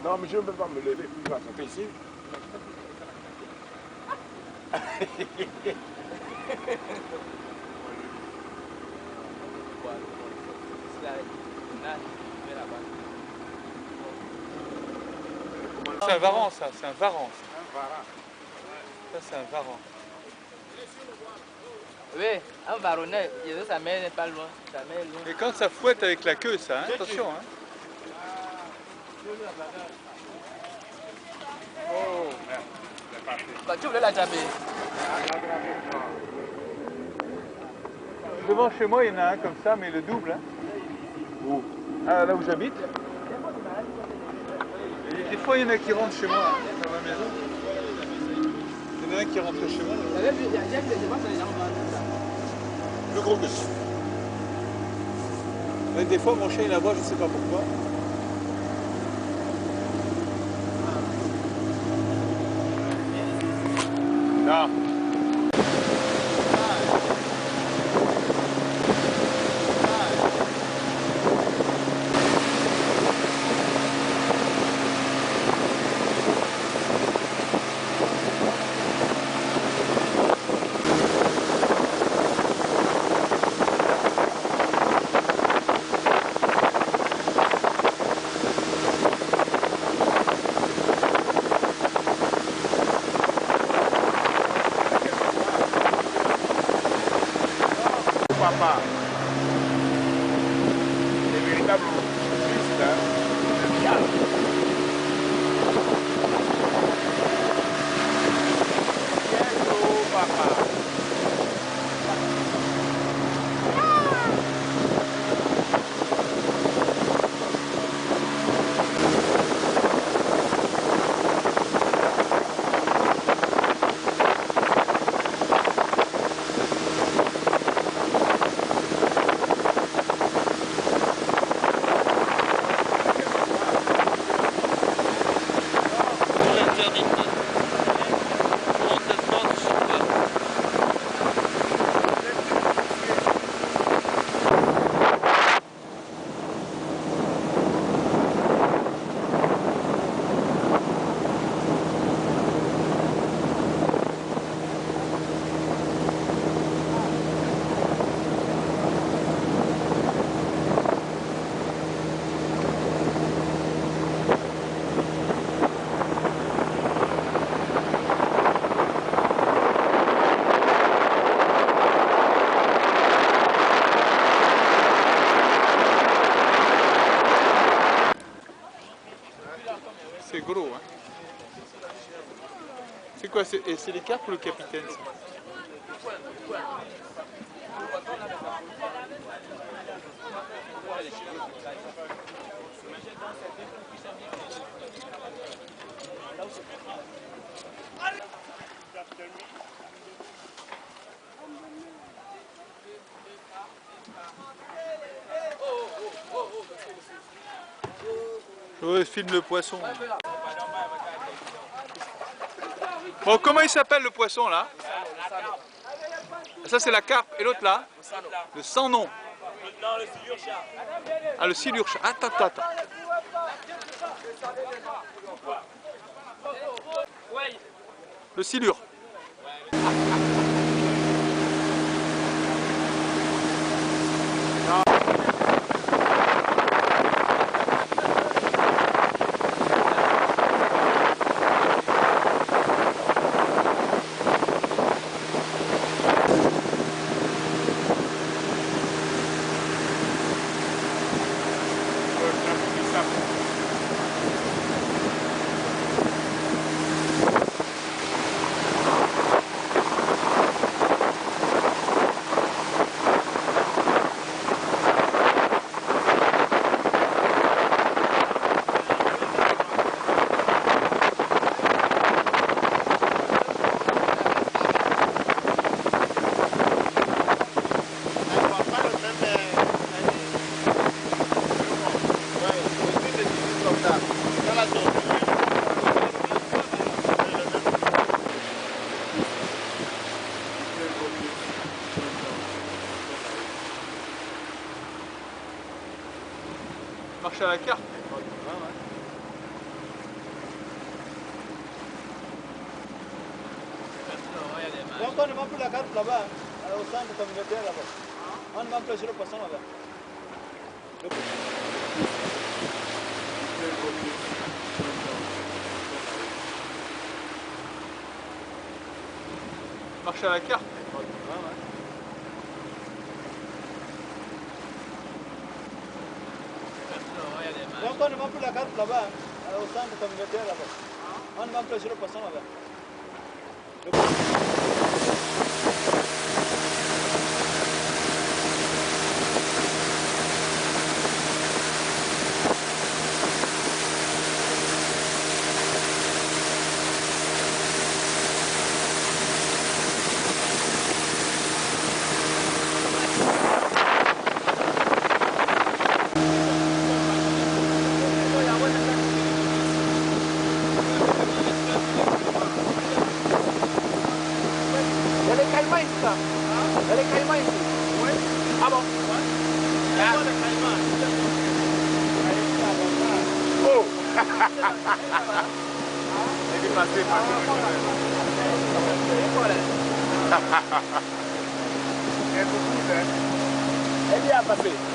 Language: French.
Non, mais je ne peux pas me lever, puis je vais attraper ici. C'est un varan, ça, c'est un varan. Un varan. Ça, c'est un varan. Oui, un varonnet, sa mère n'est pas loin. Et quand ça fouette avec la queue, ça, hein, attention. Hein. Oh, merde, c'est parti. Bah, tu voulais la jammer. Devant chez moi, il y en a un comme ça, mais le double. Hein. Où? Ah, là où j'habite. Et des fois, il y en a qui rentrent chez moi, hein, dans ma maison. Il y en a un qui rentre chez moi. Le gros que ça. Mais des fois, mon chien, il la voit, je ne sais pas pourquoi. Non. Papa, les véritables touristes, le diable. Bientôt, papa. C'est gros, hein. C'est quoi? C'est les carpes ou le capitaine, ça? Ouais, filme le poisson. Bon, comment il s'appelle le poisson là? Ça c'est la carpe. Et l'autre là? Le sans-nom. Non, le silurchat. Ah, le silurchat. Attends, attends, attends. Le silure. Marche à la carte. Donc on ne vend plus la carte là-bas, au centre communautaire là-bas. On ne vend plus sur le poisson là-bas. Marche à la carte. Donc on ne vend plus la carte là-bas, au centre communautaire là-bas. On ne vend plus sur le poisson là-bas. Il est passé par Elle est passée.